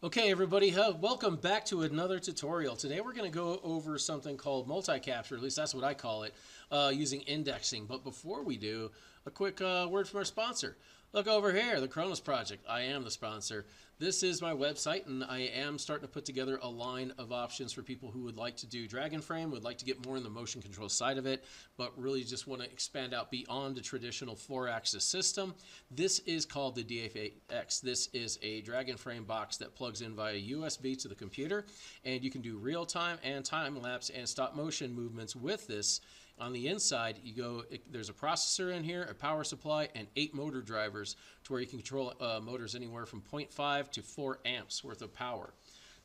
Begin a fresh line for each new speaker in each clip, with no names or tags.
Okay everybody, welcome back to another tutorial. Today we're going to go over something called multicapture, at least that's what I call it, using indexing. But before we do, a quick word from our sponsor. Look over here, the Kronos Project. I am the sponsor. This is my website, and I am starting to put together a line of options for people who would like to do Dragonframe, would like to get more in the motion control side of it, but really just want to expand out beyond the traditional 4-axis system. This is called the DF8X. This is a Dragonframe box that plugs in via USB to the computer, and you can do real-time and time-lapse and stop-motion movements with this. On the inside, there's a processor in here, a power supply, and 8 motor drivers to where you can control motors anywhere from 0.5 to 4 amps worth of power.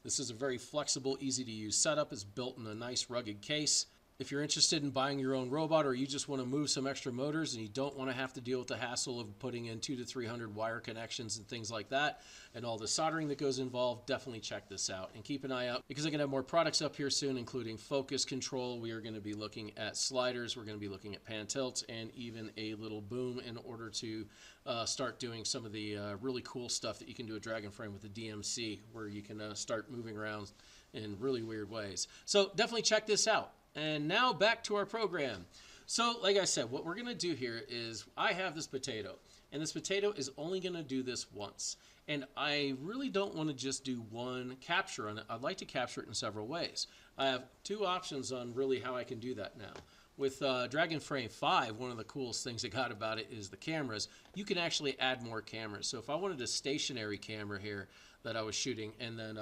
This is a very flexible, easy to use setup. It's built in a nice rugged case. If you're interested in buying your own robot, or you just want to move some extra motors and you don't want to have to deal with the hassle of putting in 200 to 300 wire connections and things like that, and all the soldering that goes involved, definitely check this out. And keep an eye out, because I'm going to have more products up here soon, including focus control. We are going to be looking at sliders. We're going to be looking at pan tilts and even a little boom in order to start doing some of the really cool stuff that you can do with Dragonframe with the DMC, where you can start moving around in really weird ways. So definitely check this out. And now back to our program. So like I said, what we're going to do here is I have this potato, and this potato is only going to do this once. And I really don't want to just do one capture on it. I'd like to capture it in several ways. I have two options on really how I can do that now. With Dragonframe 5, one of the coolest things I got about it is the cameras. You can actually add more cameras. So if I wanted a stationary camera here that I was shooting, and then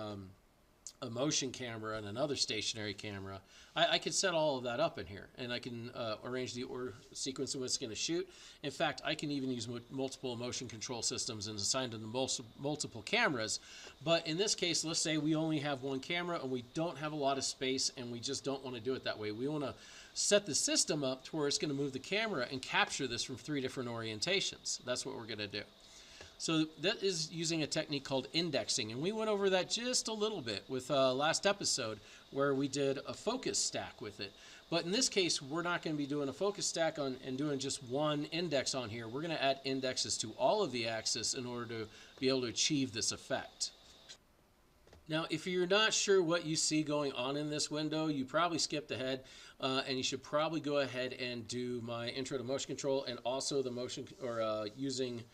a motion camera and another stationary camera, I could set all of that up in here, and I can arrange the sequence in which it's going to shoot. In fact, I can even use multiple motion control systems and assign them to multiple cameras. But in this case, let's say we only have one camera and we don't have a lot of space, and we just don't want to do it that way. We want to set the system up to where it's going to move the camera and capture this from 3 different orientations. That's what we're going to do. So that is using a technique called indexing, and we went over that just a little bit with last episode, where we did a focus stack with it. But in this case, we're not going to be doing a focus stack and doing just one index on here. We're going to add indexes to all of the axes in order to be able to achieve this effect. Now, if you're not sure what you see going on in this window, you probably skipped ahead, and you should probably go ahead and do my intro to motion control, and also the motion, or using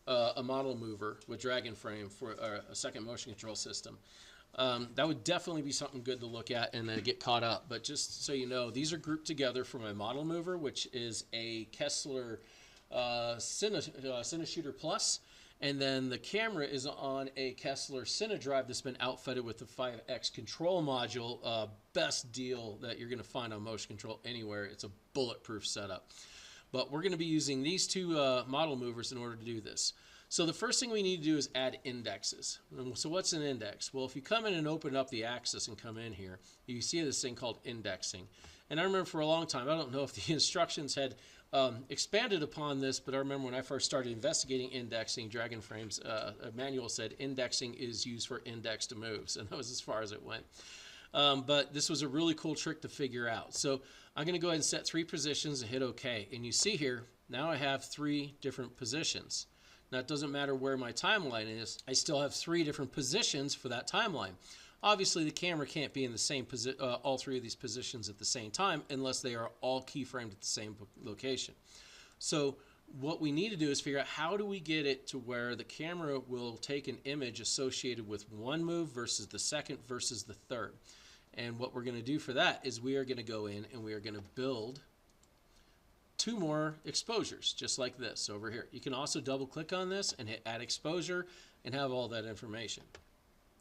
a model mover with Dragonframe for a second motion control system. That would definitely be something good to look at and then get caught up. But just so you know, these are grouped together for my model mover, which is a Kessler CineShooter Plus. And then the camera is on a Kessler CineDrive that's been outfitted with the 5X control module. Best deal that you're going to find on motion control anywhere. It's a bulletproof setup. But we're going to be using these two model movers in order to do this. So the first thing we need to do is add indexes. So what's an index? Well, if you come in and open up the axis and come in here, you see this thing called indexing. And I remember for a long time, I don't know if the instructions had expanded upon this, but I remember when I first started investigating indexing, Dragonframe's manual said indexing is used for indexed moves, and that was as far as it went. But this was a really cool trick to figure out. So I'm going to go ahead and set 3 positions and hit OK. And you see here, now I have 3 different positions. Now it doesn't matter where my timeline is, I still have 3 different positions for that timeline. Obviously the camera can't be in the same all 3 of these positions at the same time unless they are all keyframed at the same location. So what we need to do is figure out how do we get it to where the camera will take an image associated with one move versus the second versus the third. And what we're going to do for that is we are going to go in and we are going to build 2 more exposures, just like this over here. You can also double click on this and hit add exposure and have all that information.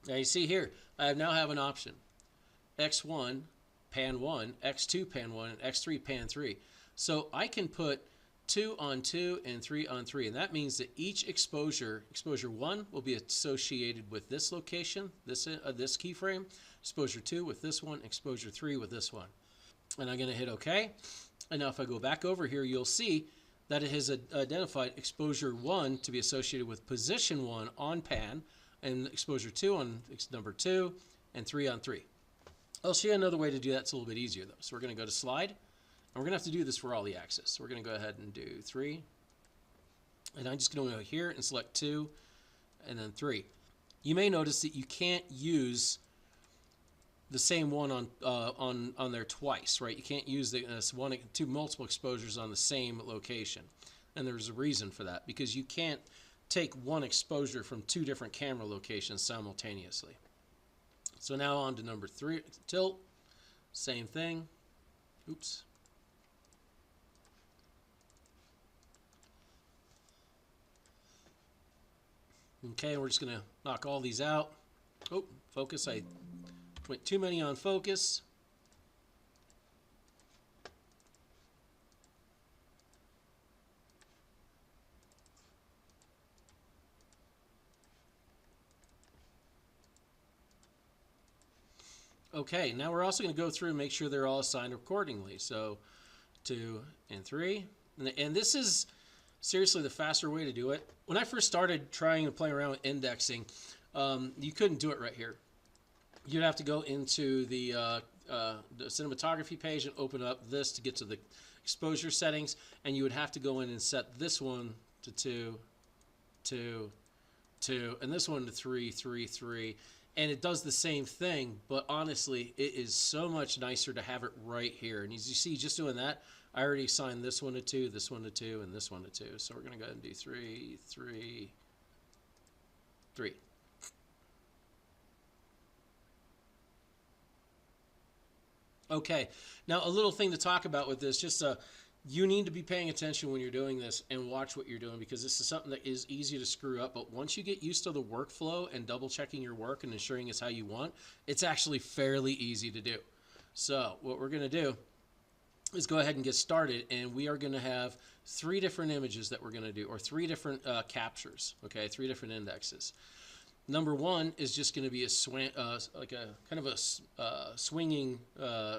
Now you see here, I now have an option. X1 pan 1, X2 pan 1, and X3 pan 3. So I can put 2 on 2 and 3 on 3, and that means that each exposure 1 will be associated with this location, this keyframe, exposure 2 with this one, exposure 3 with this one. And I'm going to hit OK. And now if I go back over here, you'll see that it has identified exposure 1 to be associated with position 1 on pan, and exposure 2 on number 2, and 3 on 3. I'll show you another way to do that. It's a little bit easier though. So we're going to go to slide. And we're going to have to do this for all the axes. So we're going to go ahead and do 3. And I'm just going to go here and select 2 and then 3. you may notice that you can't use the same one on there twice, right? You can't use two multiple exposures on the same location, and there's a reason for that, because you can't take one exposure from two different camera locations simultaneously. So now on to number 3, tilt. Same thing. Oops. Okay, we're just going to knock all these out. Oh, focus. I went too many on focus. Okay, now we're also going to go through and make sure they're all assigned accordingly. So 2 and 3. And this is seriously the faster way to do it. When I first started trying to play around with indexing, you couldn't do it right here. You'd have to go into the cinematography page and open up this to get to the exposure settings, and you would have to go in and set this one to 2, 2, 2, and this one to 3, 3, 3. And it does the same thing, but honestly, it is so much nicer to have it right here. And as you see, just doing that, I already assigned this one to 2, this one to 2, and this one to 2. So we're going to go ahead and do 3, 3, 3. Okay, now a little thing to talk about with this, just you need to be paying attention when you're doing this and watch what you're doing, because this is something that is easy to screw up. But once you get used to the workflow and double checking your work and ensuring it's how you want, it's actually fairly easy to do. So what we're going to do is go ahead and get started, and we are going to have 3 different images that we're going to do, or 3 different captures, okay, 3 different indexes. Number 1 is just going to be like a kind of a swinging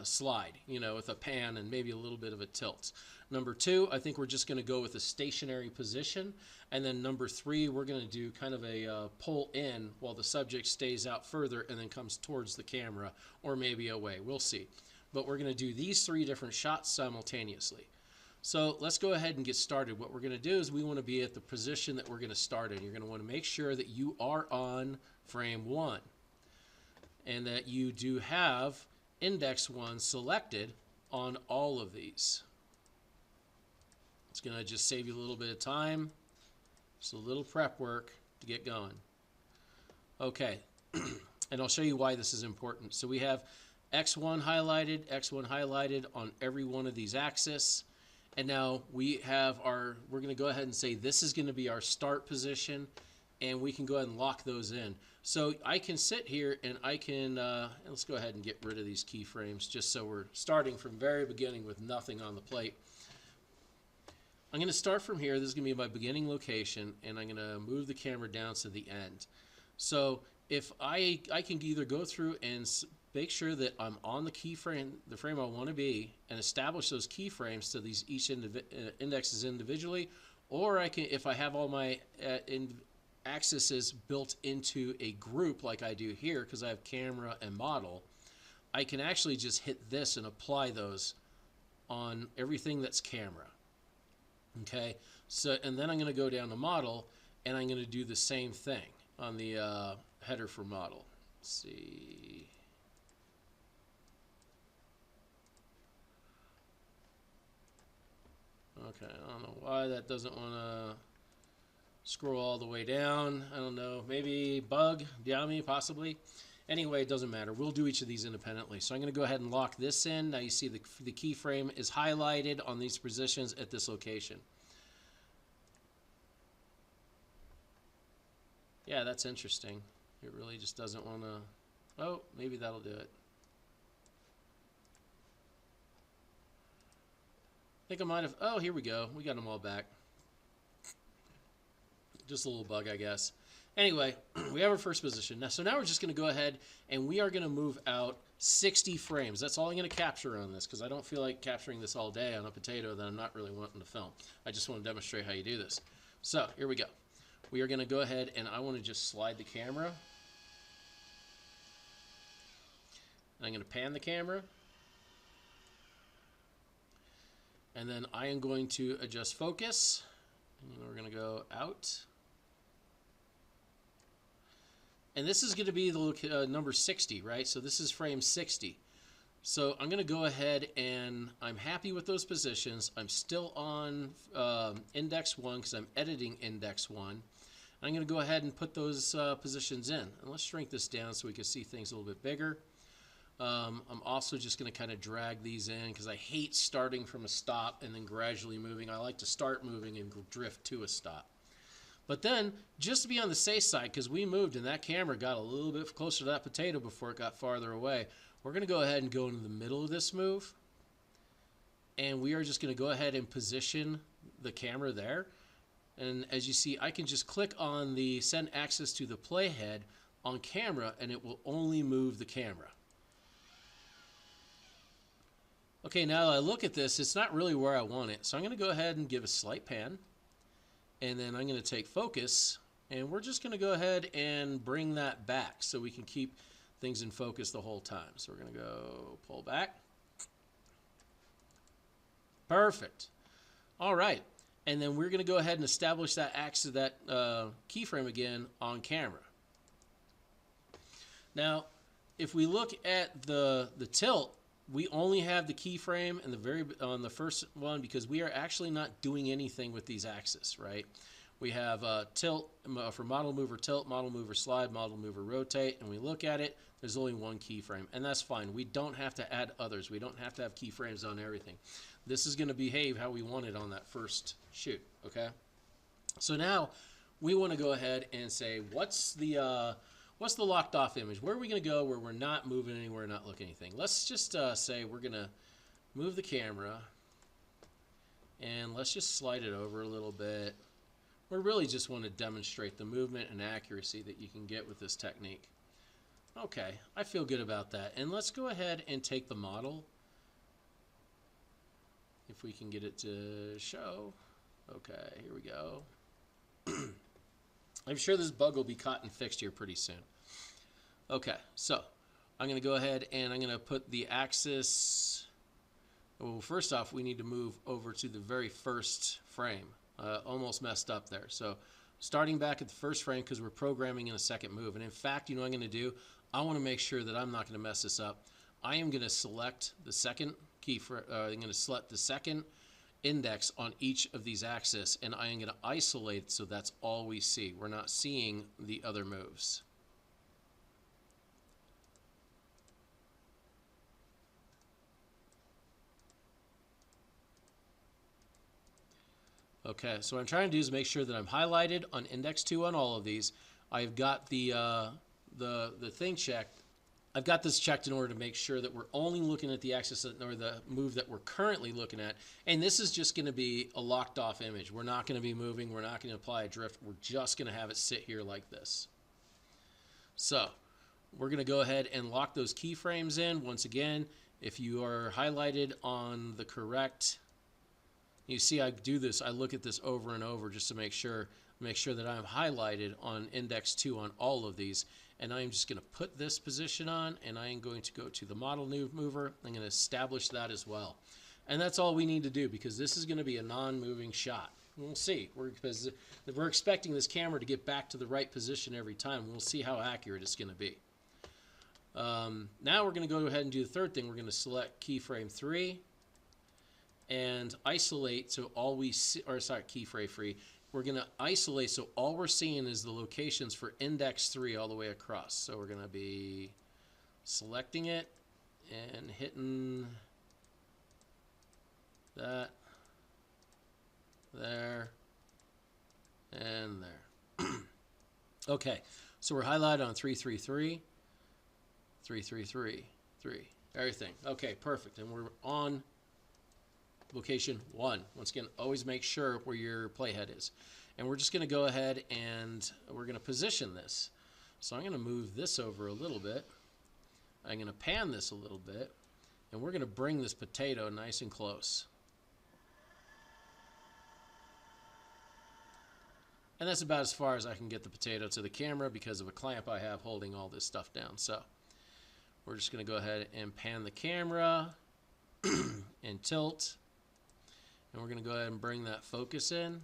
slide, you know, with a pan and maybe a little bit of a tilt. Number 2, I think we're just going to go with a stationary position. And then number 3, we're going to do kind of a pull in while the subject stays out further and then comes towards the camera, or maybe away. We'll see. But we're going to do these 3 different shots simultaneously. So let's go ahead and get started. What we're going to do is we want to be at the position that we're going to start in. You're going to want to make sure that you are on frame 1 and that you do have index 1 selected on all of these. It's going to just save you a little bit of time, just a little prep work to get going. Okay, and I'll show you why this is important. So we have X1 highlighted on every one of these axes. And now we're going to go ahead and say this is going to be our start position, and we can go ahead and lock those in. So I can sit here and I can, let's go ahead and get rid of these keyframes just so we're starting from very beginning with nothing on the plate. I'm going to start from here. This is going to be my beginning location, and I'm going to move the camera down to the end. So if I can either go through and make sure that I'm on the keyframe, the frame I want to be, and establish those keyframes to these each indexes individually, or I can, if I have all my axes built into a group like I do here, because I have camera and model, I can actually just hit this and apply those on everything that's camera. Okay, so and then I'm going to go down to model, and I'm going to do the same thing on the header for model. Let's see. Okay, I don't know why that doesn't want to scroll all the way down. I don't know, maybe bug, Yami, possibly. Anyway, it doesn't matter. We'll do each of these independently. So I'm going to go ahead and lock this in. Now you see the keyframe is highlighted on these positions at this location. Yeah, that's interesting. It really just doesn't want to... Oh, maybe that'll do it. I think I might have... Oh, here we go. We got them all back. Just a little bug, I guess. Anyway, we have our first position. Now, so now we're just going to go ahead and we are going to move out 60 frames. That's all I'm going to capture on this, because I don't feel like capturing this all day on a potato that I'm not really wanting to film. I just want to demonstrate how you do this. So here we go. We are going to go ahead and I want to just slide the camera. And I'm going to pan the camera. And then I am going to adjust focus. And we're going to go out. And this is going to be the number 60, right? So this is frame 60. So I'm going to go ahead and I'm happy with those positions. I'm still on index 1 because I'm editing index 1. I'm going to go ahead and put those positions in. And let's shrink this down so we can see things a little bit bigger. I'm also just going to kind of drag these in because I hate starting from a stop and then gradually moving. I like to start moving and drift to a stop. But then, just to be on the safe side, because we moved and that camera got a little bit closer to that potato before it got farther away, we're going to go ahead and go into the middle of this move. And we are just going to go ahead and position the camera there. And as you see, I can just click on the send access to the playhead on camera, and it will only move the camera. Okay, now that I look at this, it's not really where I want it. So I'm going to go ahead and give a slight pan. And then I'm going to take focus, and we're just going to go ahead and bring that back so we can keep things in focus the whole time. So we're going to go pull back. Perfect. All right. And then we're going to go ahead and establish that axis, that keyframe again on camera. Now, if we look at the tilt, we only have the keyframe on the first one because we are actually not doing anything with these axes, right? We have tilt for model mover tilt, model mover slide, model mover rotate, and we look at it, there's only one keyframe, and that's fine. We don't have to add others. We don't have to have keyframes on everything. This is going to behave how we want it on that first shoot, okay? So now we want to go ahead and say, what's the locked off image? Where are we going to go where we're not moving anywhere, not looking at anything? Let's just say we're going to move the camera and let's just slide it over a little bit. We really just want to demonstrate the movement and accuracy that you can get with this technique. Okay, I feel good about that. And let's go ahead and take the model. If we can get it to show. Okay, here we go. I'm sure this bug will be caught and fixed here pretty soon. Okay, so I'm going to go ahead and I'm going to put the axis. Well, first off, we need to move over to the very first frame. Almost messed up there. So starting back at the first frame because we're programming in a second move. And in fact, you know what I'm going to do? I want to make sure that I'm not going to mess this up. I am going to select the second I'm going to select the second index on each of these axes, and I am going to isolate so that's all we see. We're not seeing the other moves. Okay, so what I'm trying to do is make sure that I'm highlighted on index 2 on all of these. I've got the thing checked. I've got this checked in order to make sure that we're only looking at the axis or the move that we're currently looking at. And this is just going to be a locked off image. We're not going to be moving. We're not going to apply a drift. We're just going to have it sit here like this. So we're going to go ahead and lock those keyframes in. Once again, if you are highlighted on the correct, you see I do this. I look at this over and over just to make sure that I'm highlighted on index 2 on all of these. And I'm just going to put this position on, and I am going to go to the model mover. I'm going to establish that as well. And that's all we need to do because this is going to be a non-moving shot. We'll see. Because we're expecting this camera to get back to the right position every time. We'll see how accurate it's going to be. Now we're going to go ahead and do the third thing. We're going to select keyframe 3 and isolate so all we see, or sorry, keyframe 3. We're going to isolate so all we're seeing is the locations for index 3 all the way across. So we're going to be selecting it and hitting that, there, and there. Okay, so we're highlighted on 333, 333, 3, everything. Okay, perfect. And we're on location 1. Once again, always make sure where your playhead is. And we're just going to go ahead and we're going to position this. So I'm going to move this over a little bit. I'm going to pan this a little bit. And we're going to bring this potato nice and close. And that's about as far as I can get the potato to the camera because of a clamp I have holding all this stuff down. So we're just going to go ahead and pan the camera and tilt. And we're going to go ahead and bring that focus in.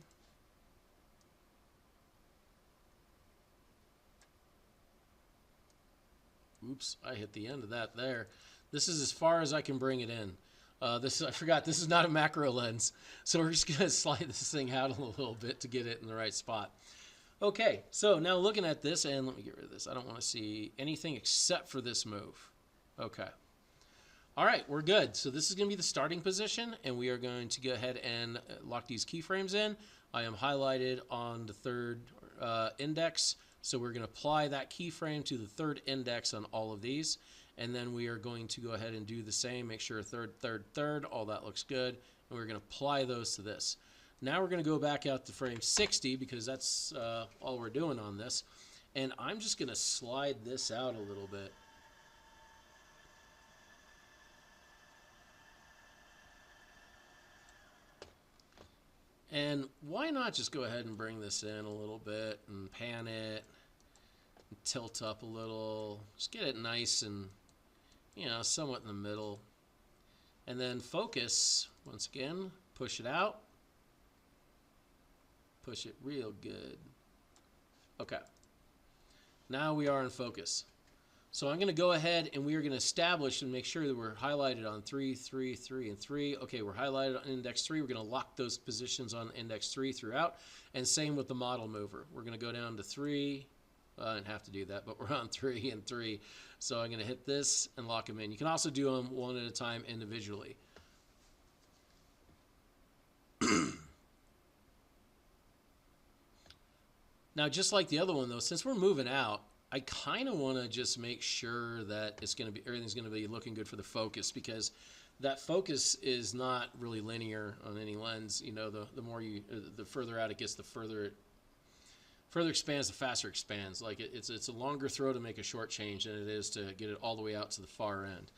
Oops, I hit the end of that there. This is as far as I can bring it in. I forgot, this is not a macro lens. So we're just going to slide this thing out a little bit to get it in the right spot. Okay, so now looking at this, and let me get rid of this. I don't want to see anything except for this move. Okay. All right, we're good. So this is going to be the starting position, and we are going to go ahead and lock these keyframes in. I am highlighted on the third index, so we're going to apply that keyframe to the third index on all of these, and then we are going to go ahead and do the same. Make sure third, all that looks good, and we're going to apply those to this. Now we're going to go back out to frame 60 because that's all we're doing on this, and I'm just going to slide this out a little bit. And why not just go ahead and bring this in a little bit and pan it, and tilt up a little, just get it nice and, you know, somewhat in the middle. And then focus, once again, push it out, push it real good. Okay, now we are in focus. So I'm going to go ahead and we are going to establish and make sure that we're highlighted on 3, 3, 3, and 3. Okay, we're highlighted on index 3. We're going to lock those positions on index 3 throughout. And same with the model mover. We're going to go down to 3. I didn't have to do that, but we're on 3 and 3. So I'm going to hit this and lock them in. You can also do them one at a time individually. Now, just like the other one, though, since we're moving out, I kind of want to just make sure that everything's going to be looking good for the focus, because that focus is not really linear on any lens. You know, the further out it gets, the further it expands, the faster it expands. Like it's a longer throw to make a short change than it is to get it all the way out to the far end.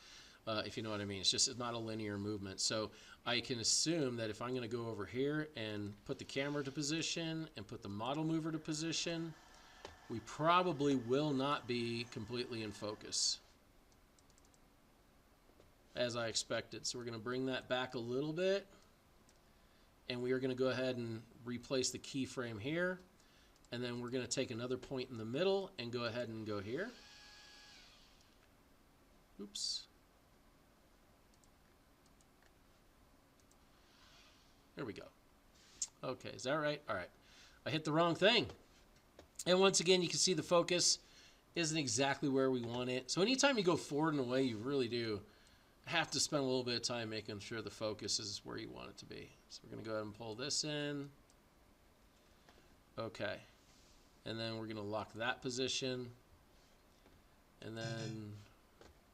If you know what I mean. It's not a linear movement. So I can assume that if I'm going to go over here and put the camera to position and put the model mover to position, we probably will not be completely in focus, as I expected. So we're going to bring that back a little bit, and we are going to go ahead and replace the keyframe here, and then we're going to take another point in the middle and go ahead and go here. Oops. There we go. Okay, is that right? All right. I hit the wrong thing. And once again, you can see the focus isn't exactly where we want it. So anytime you go forward and away, you really do have to spend a little bit of time making sure the focus is where you want it to be. So we're going to go ahead and pull this in. Okay. And then we're going to lock that position. And then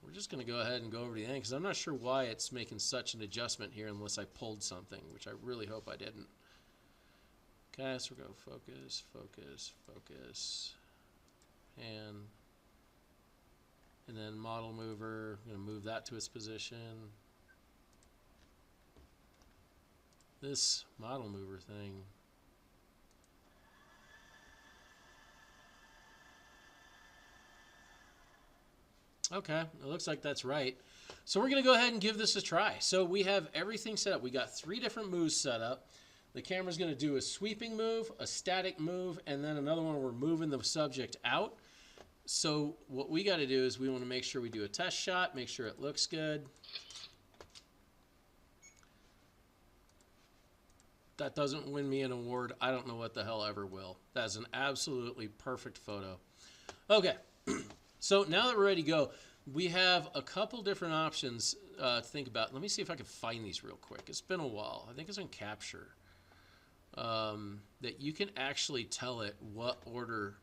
we're just going to go ahead and go over to the end, because I'm not sure why it's making such an adjustment here unless I pulled something, which I really hope I didn't. Okay, so we're going to focus, focus, focus, and then model mover, I'm going to move that to its position. This model mover thing, okay, it looks like that's right. So we're going to go ahead and give this a try. So we have everything set up. We got 3 different moves set up. The camera's going to do a sweeping move, a static move, and then another one where we're moving the subject out. So what we got to do is we want to make sure we do a test shot, make sure it looks good. That doesn't win me an award. I don't know what the hell ever will. That's an absolutely perfect photo. Okay, so now that we're ready to go, we have a couple different options to think about. Let me see if I can find these real quick. It's been a while. I think it's on Capture. That you can actually tell it what order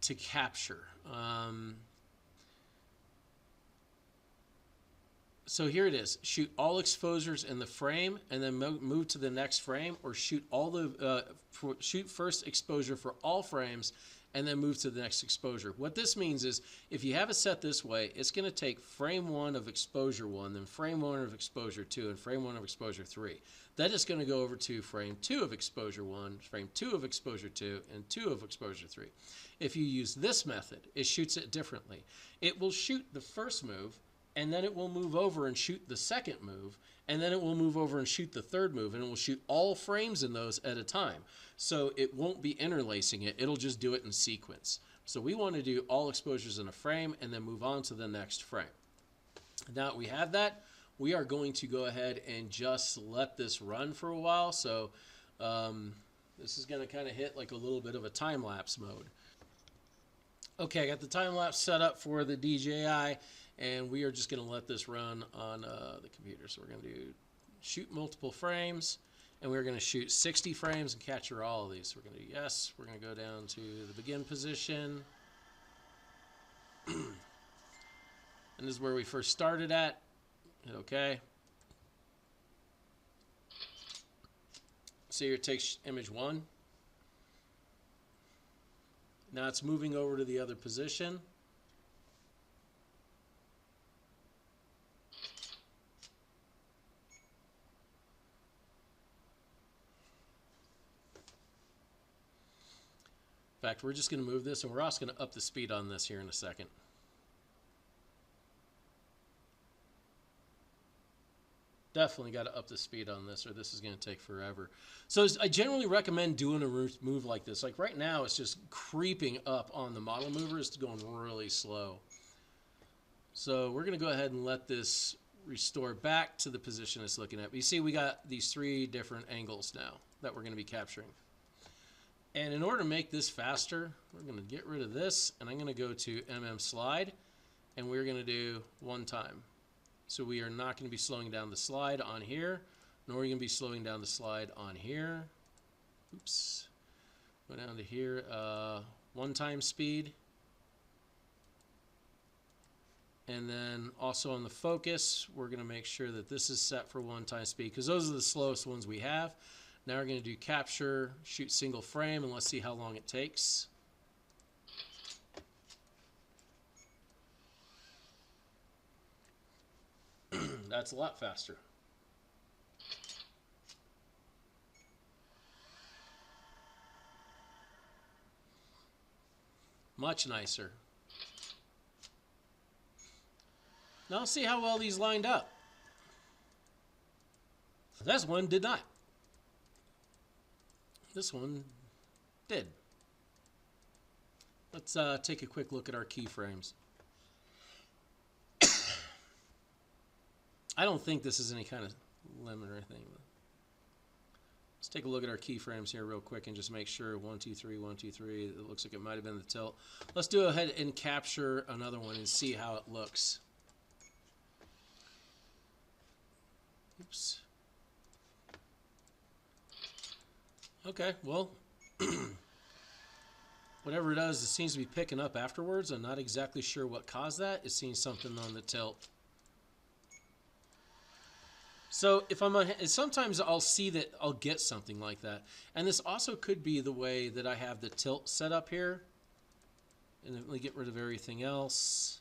to capture. So here it is. Shoot all exposures in the frame and then move to the next frame, or shoot shoot first exposure for all frames and then move to the next exposure. What this means is if you have it set this way, it's going to take frame 1 of exposure 1, then frame 1 of exposure 2, and frame 1 of exposure 3. That is going to go over to frame 2 of exposure 1, frame 2 of exposure 2, and 2 of exposure 3. If you use this method, it shoots it differently. It will shoot the first move, and then it will move over and shoot the second move, and then it will move over and shoot the third move, and it will shoot all frames in those at a time. So it won't be interlacing it. It'll just do it in sequence. So we want to do all exposures in a frame and then move on to the next frame. Now that we have that, we are going to go ahead and just let this run for a while. So this is going to kind of hit like a little bit of a time-lapse mode. Okay, I got the time-lapse set up for the DJI, and we are just going to let this run on the computer. So we're going to do shoot multiple frames, and we're going to shoot 60 frames and capture all of these. So we're going to do yes. We're going to go down to the begin position. And this is where we first started at. Hit OK. So here it takes image 1. Now it's moving over to the other position. In fact, we're just going to move this, and we're also going to up the speed on this here in a second. Definitely got to up the speed on this, or this is going to take forever. So I generally recommend doing a move like this. Like right now, it's just creeping up on the model mover. It's going really slow. So we're going to go ahead and let this restore back to the position it's looking at. But you see we got these 3 different angles now that we're going to be capturing. And in order to make this faster, we're going to get rid of this, and I'm going to go to slide, and we're going to do 1 time. So we are not going to be slowing down the slide on here, nor are we going to be slowing down the slide on here. Oops. Go down to here, 1 time speed. And then also on the focus, we're going to make sure that this is set for 1 time speed, because those are the slowest ones we have. Now we're going to do capture, shoot single frame, and let's see how long it takes. That's a lot faster. Much nicer. Now let's see how well these lined up. This one did not. This one did. Let's take a quick look at our keyframes. I don't think this is any kind of limit or anything. Let's take a look at our keyframes here real quick and just make sure 1, 2, 3, 1, 2, 3. It looks like it might have been the tilt. Let's go ahead and capture another one and see how it looks. Oops. Okay, well, whatever it does, it seems to be picking up afterwards. I'm not exactly sure what caused that. It seems something on the tilt. So if I'm on, sometimes I'll see that I'll get something like that. And this also could be the way that I have the tilt set up here. And then let me get rid of everything else.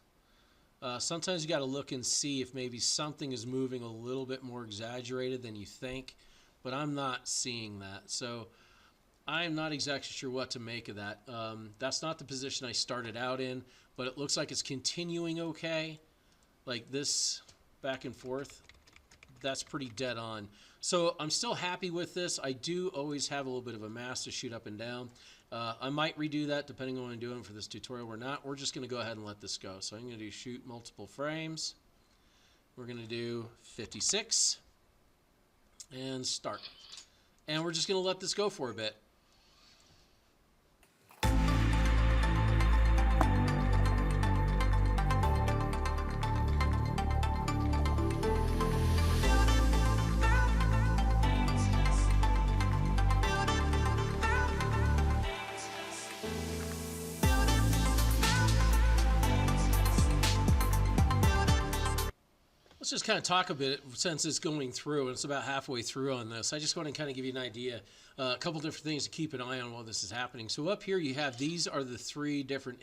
Sometimes you got to look and see if maybe something is moving a little bit more exaggerated than you think. But I'm not seeing that. So I'm not exactly sure what to make of that. That's not the position I started out in, but it looks like it's continuing okay. Like this back and forth. That's pretty dead on. So I'm still happy with this. I do always have a little bit of a mass to shoot up and down. I might redo that depending on what I'm doing for this tutorial or not. We're just going to go ahead and let this go. So I'm going to do shoot multiple frames. We're going to do 56 and start. And we're just going to let this go for a bit. Let's just kind of talk a bit since it's going through and it's about halfway through on this. I just want to kind of give you an idea, a couple different things to keep an eye on while this is happening. So up here you have, these are the 3 different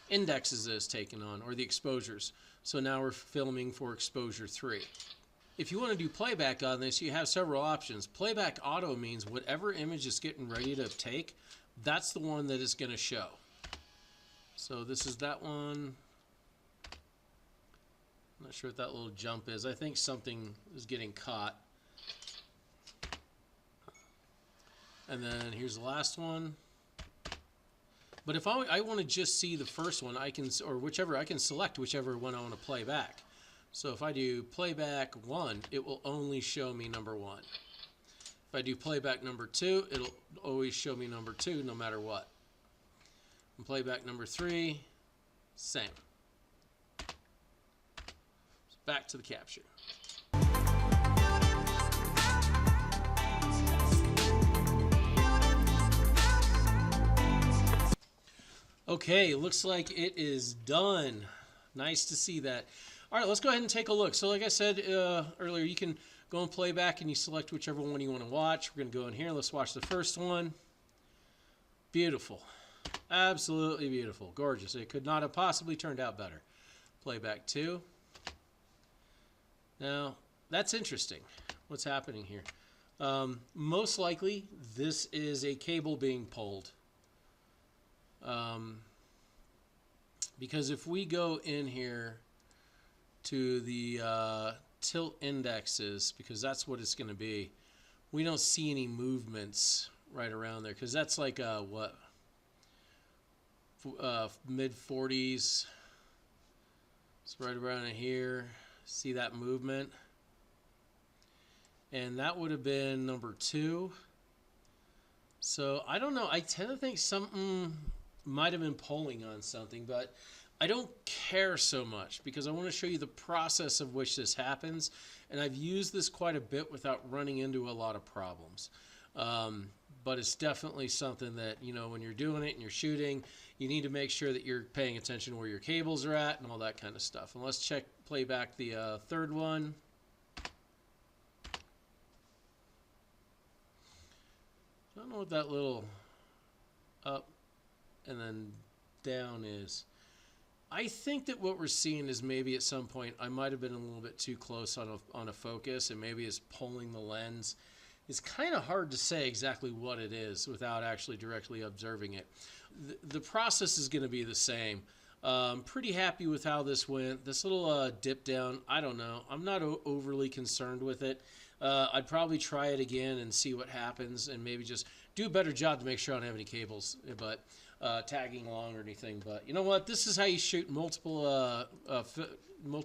indexes that it's taken on, or the exposures. So now we're filming for exposure 3. If you want to do playback on this, you have several options. Playback auto means whatever image is getting ready to take, that's the one that it's going to show. So this is that one. I'm not sure what that little jump is. I think something is getting caught. And then here's the last one. But if I want to just see the first one, I can, or whichever, I can select whichever one I want to play back. So if I do playback 1, it will only show me number 1. If I do playback number 2, it'll always show me number 2 no matter what. And playback number 3, same. So back to the capture. Okay, looks like it is done. Nice to see that. All right, let's go ahead and take a look. So like I said earlier, you can go and play back and you select whichever one you want to watch. We're going to go in here. Let's watch the first one. Beautiful. Absolutely beautiful. Gorgeous. It could not have possibly turned out better. Playback 2. Now, that's interesting. What's happening here? Most likely, this is a cable being pulled. Because if we go in here to the tilt indexes, because that's what it's going to be, we don't see any movements right around there, because that's like what, mid 40s. It's right around in here. See that movement? And that would have been number 2. So I don't know. I tend to think something might have been pulling on something, but I don't care so much because I want to show you the process of which this happens, and I've used this quite a bit without running into a lot of problems. But it's definitely something that, you know, when you're doing it and you're shooting, you need to make sure that you're paying attention where your cables are at and all that kind of stuff. And let's play back the third one. I don't know what that little up and then down is. I think that what we're seeing is maybe at some point I might have been a little bit too close on a focus, and maybe it's pulling the lens. It's kind of hard to say exactly what it is without actually directly observing it. The process is going to be the same. Pretty happy with how this went. This little dip down, I don't know. I'm not overly concerned with it. I'd probably try it again and see what happens, and maybe just do a better job to make sure I don't have any cables, but tagging along or anything. But you know what? This is how you shoot multiple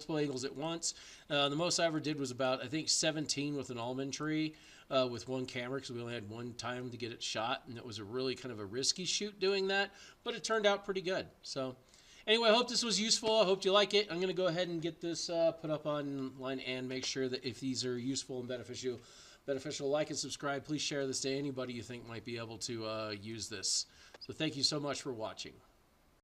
angles at once. The most I ever did was about, I think, 17 with an almond tree with one camera, because we only had one time to get it shot, and it was a really kind of a risky shoot doing that, but it turned out pretty good. So anyway, I hope this was useful. I hope you like it. I'm going to go ahead and get this put up online and make sure that if these are useful and beneficial, like and subscribe. Please share this to anybody you think might be able to use this. So thank you so much for watching.